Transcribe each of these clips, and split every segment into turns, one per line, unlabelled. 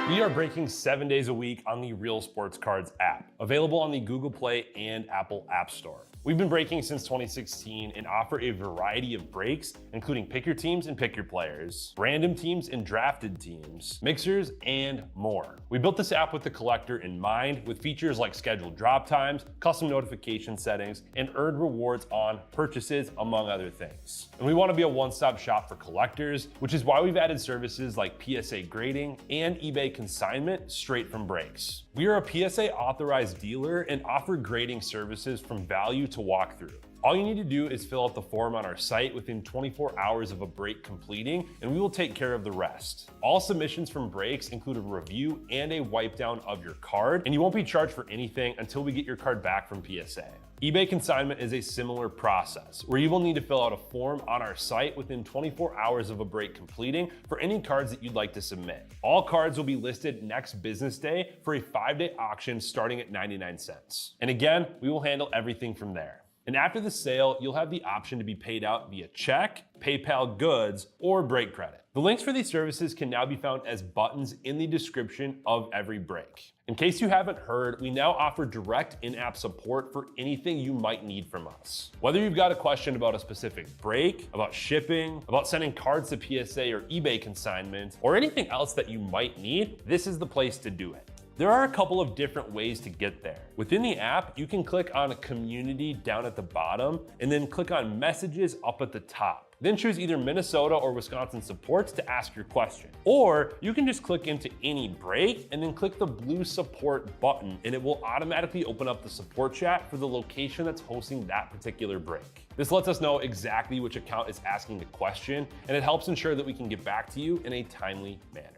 We are breaking 7 days a week on the Real Sports Cards app, available on the Google Play and Apple App Store. We've been breaking since 2016 and offer a variety of breaks, including pick your teams and pick your players, random teams and drafted teams, mixers, and more. We built this app with the collector in mind, with features like scheduled drop times, custom notification settings, and earned rewards on purchases, among other things. And we want to be a one-stop shop for collectors, which is why we've added services like PSA grading and eBay consignment straight from breaks. We are a PSA authorized dealer and offer grading services from value to walkthrough. All you need to do is fill out the form on our site within 24 hours of a break completing, and we will take care of the rest. All submissions from breaks include a review and a wipe down of your card, and you won't be charged for anything until we get your card back from PSA. eBay consignment is a similar process, where you will need to fill out a form on our site within 24 hours of a break completing for any cards that you'd like to submit. All cards will be listed next business day for a 5-day auction starting at 99 cents. And again, we will handle everything from there. And after the sale, you'll have the option to be paid out via check, PayPal goods, or break credit. The links for these services can now be found as buttons in the description of every break. In case you haven't heard, we now offer direct in-app support for anything you might need from us. Whether you've got a question about a specific break, about shipping, about sending cards to PSA or eBay consignment, or anything else that you might need, this is the place to do it. There are a couple of different ways to get there. Within the app, you can click on Community down at the bottom, and then click on Messages up at the top. Then choose either Minnesota or Wisconsin supports to ask your question. Or you can just click into any break and then click the blue support button, and it will automatically open up the support chat for the location that's hosting that particular break. This lets us know exactly which account is asking the question, and it helps ensure that we can get back to you in a timely manner.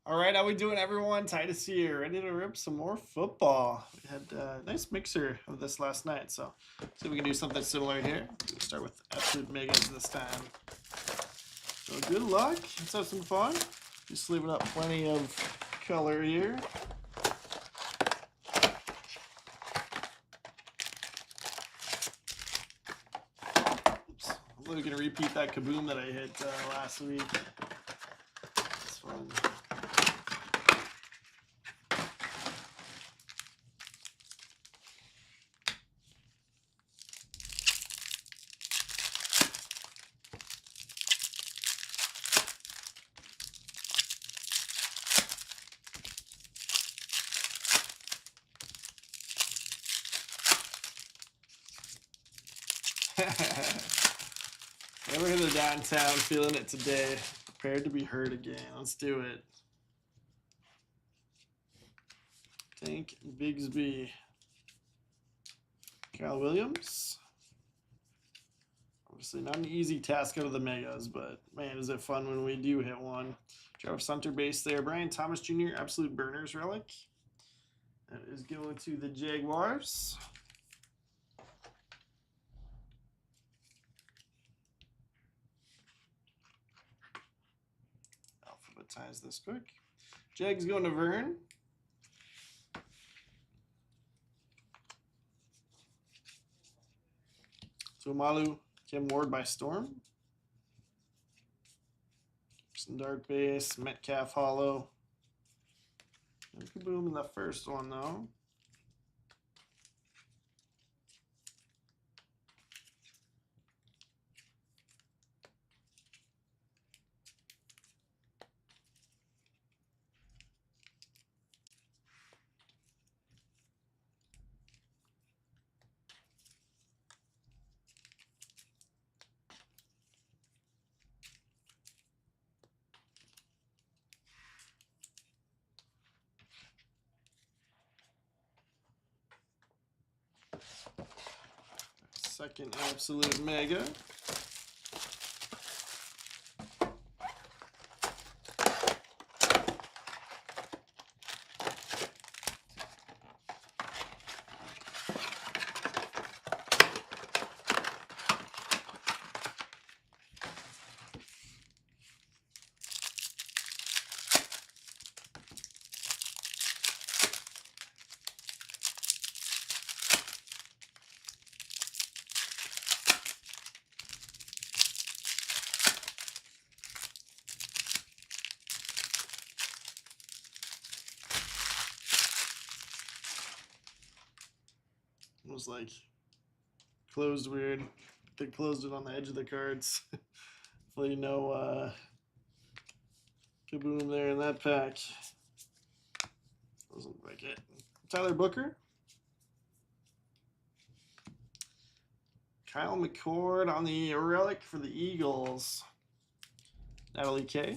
All right, how we doing, everyone? Titus here, ready to rip some more football. We had a nice mixer of this last night, so let's see if we can do something similar here. We'll start with absolute megas this time. So good luck. Let's have some fun. Just leaving up plenty of color here. Oops. I'm really gonna repeat that kaboom that I hit last week. This one. Never hit a downtown, feeling it today. Prepared to be hurt again. Let's do it. Tank Bigsby. Kyle Williams. Obviously not an easy task out of the megas, but man, is it fun when we do hit one. Travis Hunter base there. Brian Thomas Jr. Absolute Burners relic. That is going to the Jaguars. Alphabetize this quick. Jags going to Vern. Tuamalu, Kim Ward by Storm. Some dark base, Metcalf hollow. And kaboom in the first one though. Second absolute mega. It was like closed weird. They closed it on the edge of the cards. Hopefully no kaboom there in that pack. Doesn't break it. Tyler Booker. Kyle McCord on the relic for the Eagles. Natalie K.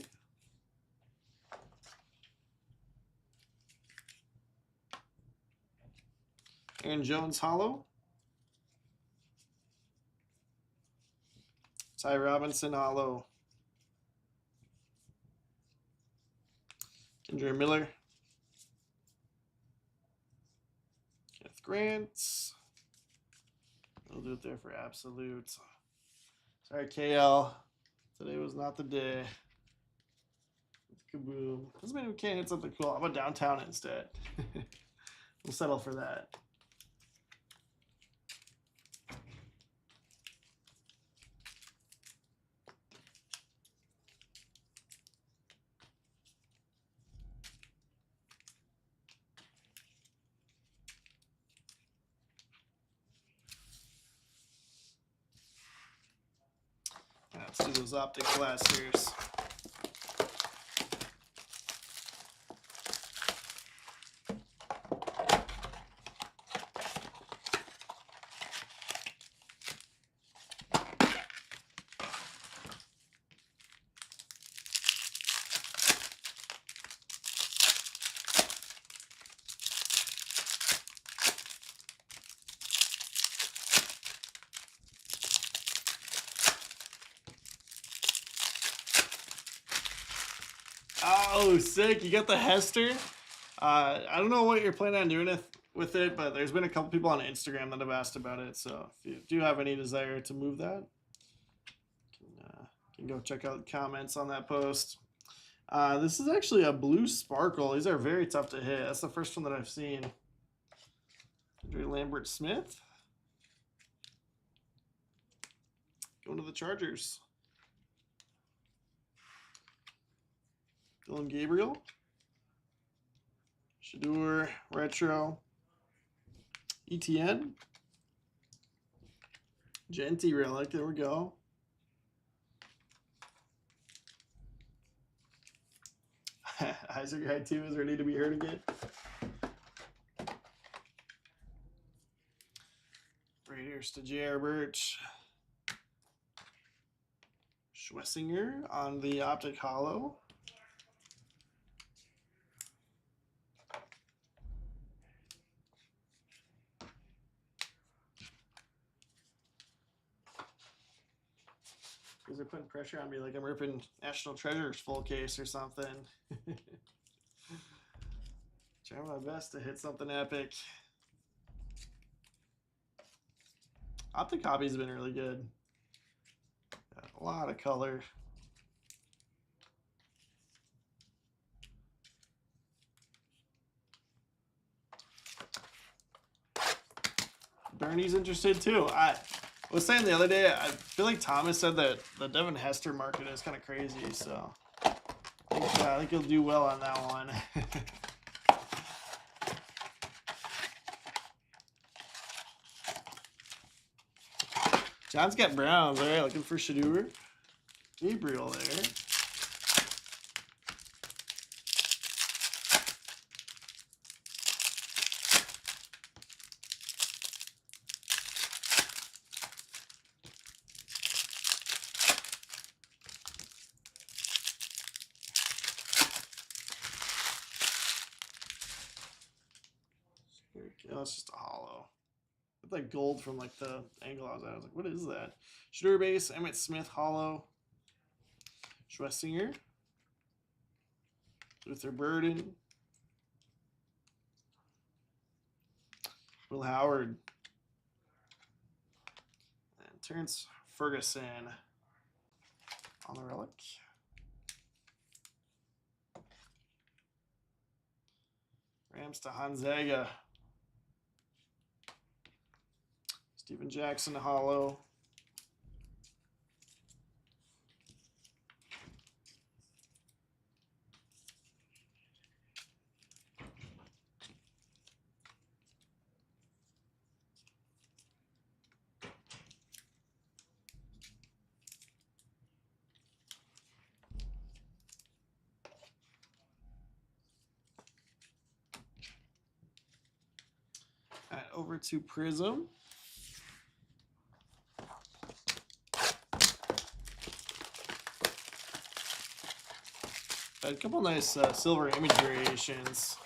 Aaron Jones hollow. Ty Robinson hollow. Kendra Miller. Kenneth Grant. We'll do it there for absolute. Sorry, KL. Today was not the day. Kaboom. Doesn't mean we can't hit something cool. How about downtown instead? We'll settle for that. Let's do those Optic blasters. Oh, sick. You got the Hester. I don't know what you're planning on doing with it, but there's been a couple people on Instagram that have asked about it. So if you do have any desire to move that, you can go check out the comments on that post. This is actually a blue sparkle. These are very tough to hit. That's the first one that I've seen. Andre Lambert Smith. Going to the Chargers. Dylan Gabriel. Shador Retro. ETN. Genty Relic. There we go. Isaac Guy 2 is ready to be heard again. Raiders to J.R. Birch. Schwessinger on the Optic Hollow. They're putting pressure on me like I'm ripping National Treasures full case or something. Trying my best to hit something epic. Optic Hobby's been really good. Got a lot of color. Bernie's interested too. I was saying the other day, I feel like Thomas said that the Devin Hester market is kind of crazy, so I think he'll do well on that one. John's got Browns, all right, looking for Shador. Gabriel there. Oh, it's just a hollow. It's like gold from like the angle I was at. I was like, what is that? Shador base, Emmitt Smith hollow. Schwessinger. Luther Burden. Will Howard. And Terrence Ferguson on the relic. Rams to Honzaga. Steven Jackson hollow. over to Prism. Had a couple nice silver image variations.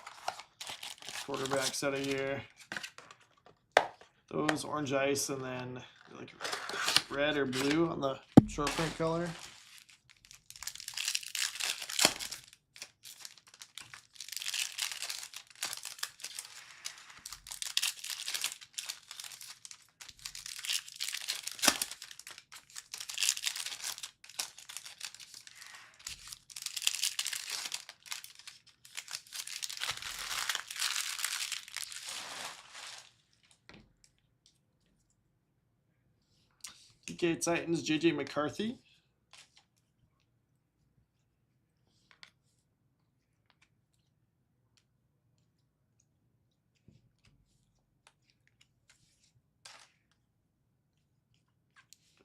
Quarterbacks out of here. Those orange ice and then like red or blue on the short print color. DK Titans, JJ McCarthy.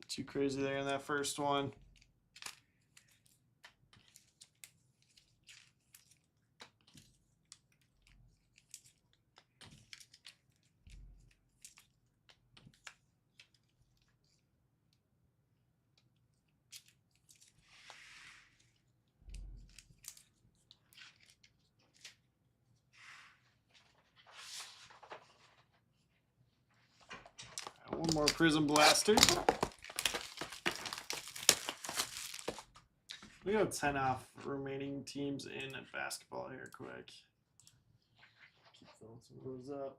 Too crazy there in that first one. One more Prism Blaster. We got 10 off remaining teams in basketball here quick. Keep filling some of those up.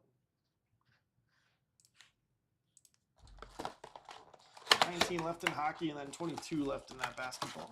19 left in hockey and then 22 left in that basketball.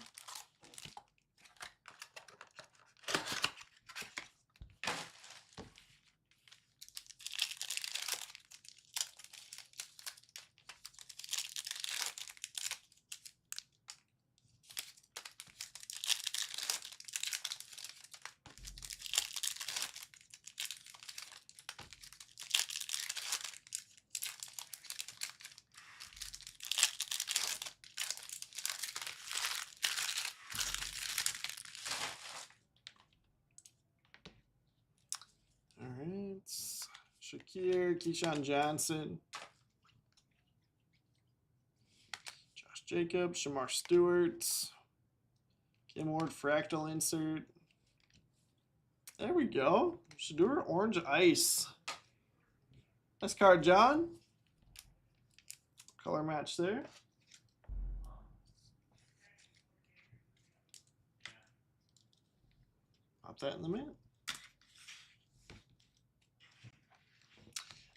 Shakir, Keyshawn Johnson, Josh Jacobs, Shamar Stewart, Kim Ward fractal insert. There we go. Shador orange ice. Nice card, John. Color match there. Pop that in the mint.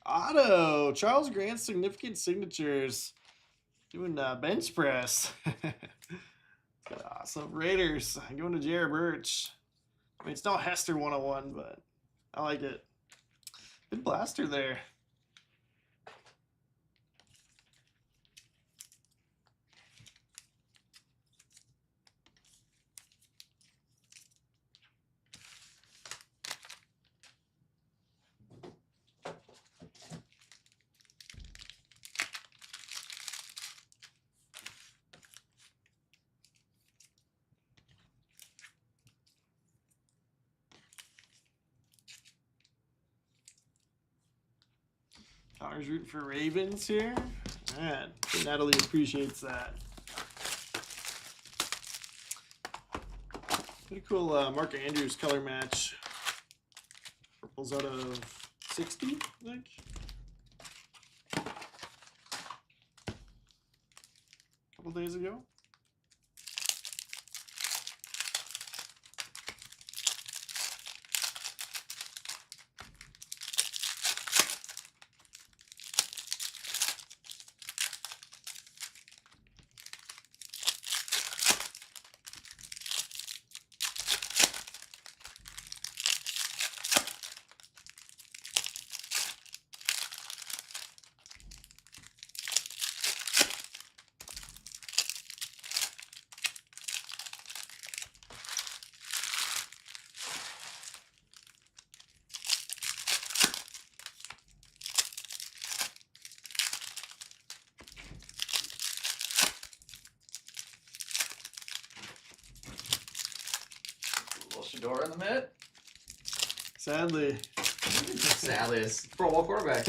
Auto, Charles Grant, significant signatures. Doing bench press. Awesome. Raiders, going to Jared Birch. I mean, it's not Hester 101, but I like it. Good blaster there. Connor's rooting for Ravens here. Man, Natalie appreciates that. Pretty cool Mark Andrews color match. Purples out of 60, I think. A couple days ago.
Shador in the mid.
Sadly.
Salas, Pro Bowl quarterback.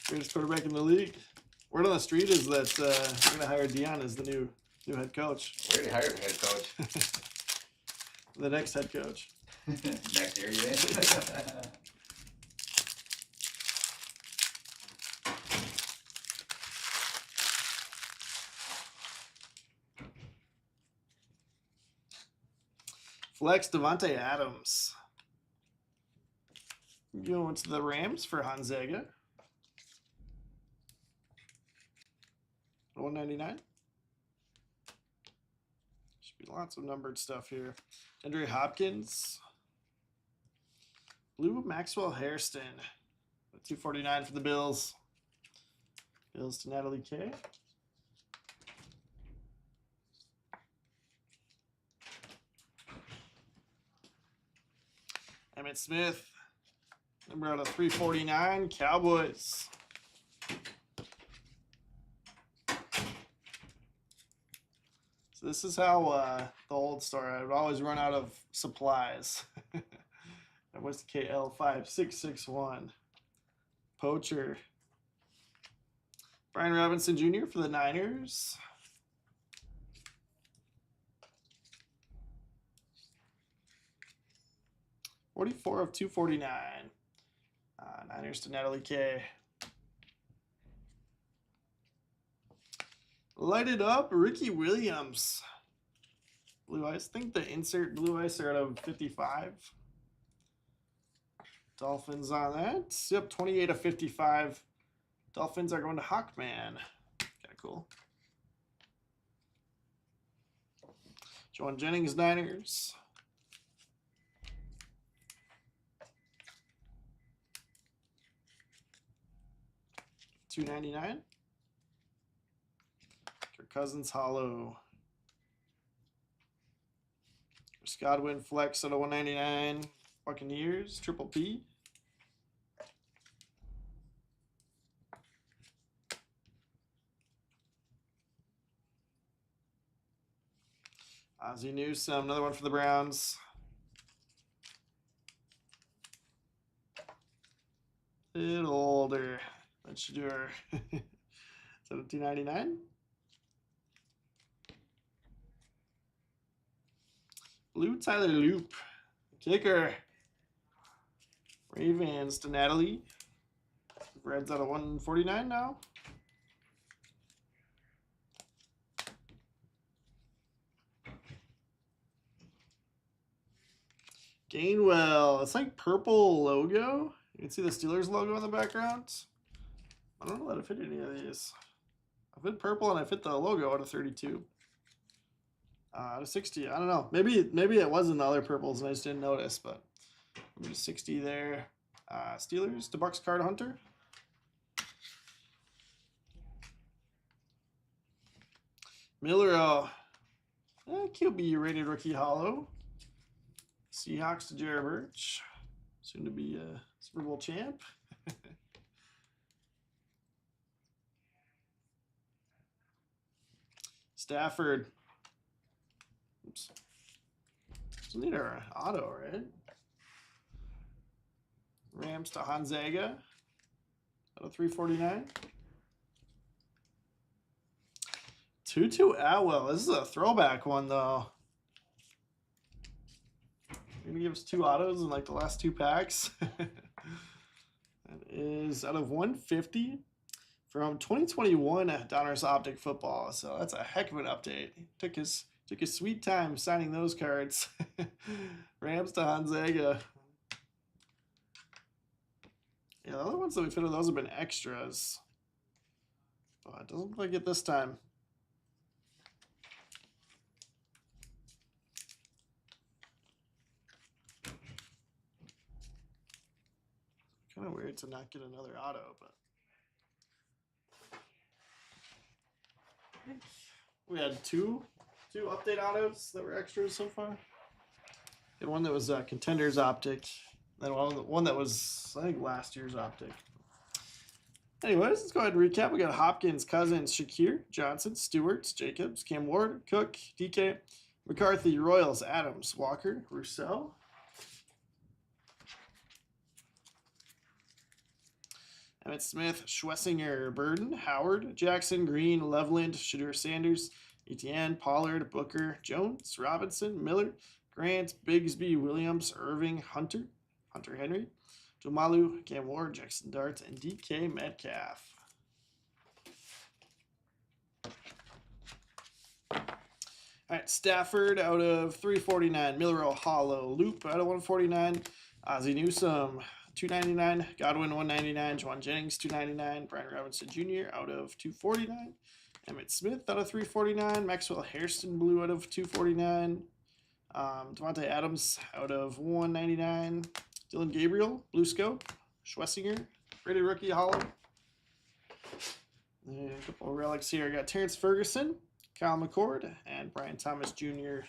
Greatest quarterback in the league. Word on the street is that we're gonna hire Dion as the new head coach.
We already hired a head coach.
The next head coach.
Next year, you think?
Flex Devontae Adams. Going to the Rams for Honzaga. 199. Should be lots of numbered stuff here. Andre Hopkins. Blue Maxwell Hairston. 249 for the Bills. Bills to Natalie K. Emmett Smith. Number out of 349. Cowboys. So this is how the old store, I would always run out of supplies. That was KL5661. Poacher. Brian Robinson Jr. for the Niners. $44 of 249. Niners to Natalie K. Light it up, Ricky Williams. Blue ice. I think the insert blue ice are out of 55. Dolphins on that. Yep, 28 of 55. Dolphins are going to Hawkman. Kind of cool. Joan Jennings, Niners. $2.99. Kirk Cousins hollow. Chris Godwin flex at a $1.99. Buccaneers triple P. Ozzie Newsome, another one for the Browns. A little older. That should do our 17.99. Blue Tyler Loop. Kicker. Ravens to Natalie. Reds out of 149 now. Gainwell. It's like purple logo. You can see the Steelers logo in the background. I don't know that I fit any of these. I fit purple and I fit the logo out of 32. Out of 60. I don't know. Maybe it was in the other purples and I just didn't notice, but maybe 60 there. Steelers to Bucks card Hunter. Miller, QB rated rookie hollow. Seahawks to Jared Birch. Soon to be a Super Bowl champ. Stafford. Oops. So need our auto, right? Rams to Honzaga. Out of 349. Tutu Atwell. This is a throwback one, though. You're going to give us 2 autos in like the last 2 packs. That is out of 150 from 2021 Donruss Optic Football. So that's a heck of an update. Took his sweet time signing those cards. Rams to Honzaga. Yeah, the other ones that we fitted, those have been extras. But it doesn't look like it this time. Kind of weird to not get another auto, but I think we had two update autos that were extras so far. And one that was Contenders Optic, then one that was, I think, last year's Optic. Anyways, let's go ahead and recap. We got Hopkins, Cousins, Shakir, Johnson, Stewarts, Jacobs, Cam Ward, Cook, DK, McCarthy, Royals, Adams, Walker, Rousseau. Emmett Smith, Schlesinger, Burden, Howard, Jackson, Green, Loveland, Shadur Sanders, Etienne, Pollard, Booker, Jones, Robinson, Miller, Grant, Bigsby, Williams, Irving, Hunter Henry, Jomalu, Cam Ward, Jackson Dart, and DK Metcalf. All right, Stafford out of 349, Milrow Hollow, Loop out of 149, Ozzie Newsome 299, Godwin 199, Juwan Jennings 299, Brian Robinson Jr. out of 249, Emmett Smith out of 349, Maxwell Hairston Blue out of 249, Devontae Adams out of 199, Dylan Gabriel Blue Scope, Schlesinger rated rookie Hollow. And a couple of relics here. I got Terrence Ferguson, Kyle McCord, and Brian Thomas Jr.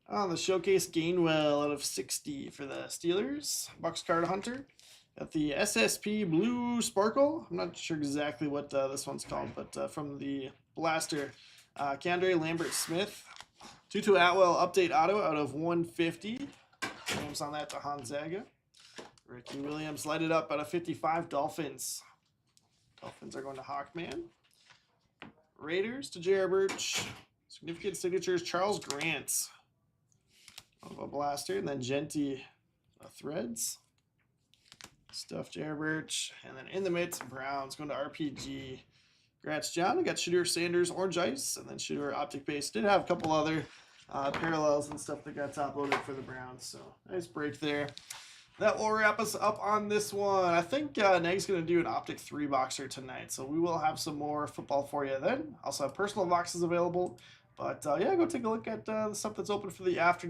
On the showcase, Gainwell out of 60 for the Steelers. Bucks card hunter. Got the SSP Blue Sparkle. I'm not sure exactly what this one's called, but from the blaster, Kendra Lambert Smith. Tutu Atwell update auto out of 150. Names on that to Honzaga. Ricky Williams lighted up out of 55. Dolphins. Dolphins are going to Hawkman. Raiders to J.R. Birch. Significant signatures, Charles Grant. Of a blaster. And then Genty Threads. Stuff J.R. Birch. And then in the midst, Browns going to RPG. Congrats, John. We got Shadur Sanders, Orange Ice. And then Shadur Optic Base. Did have a couple other parallels and stuff that got top loaded for the Browns. So nice break there. That will wrap us up on this one. I think Neg's going to do an Optic 3-boxer tonight, so we will have some more football for you then. Also have personal boxes available. But yeah, go take a look at the stuff that's open for the afternoon.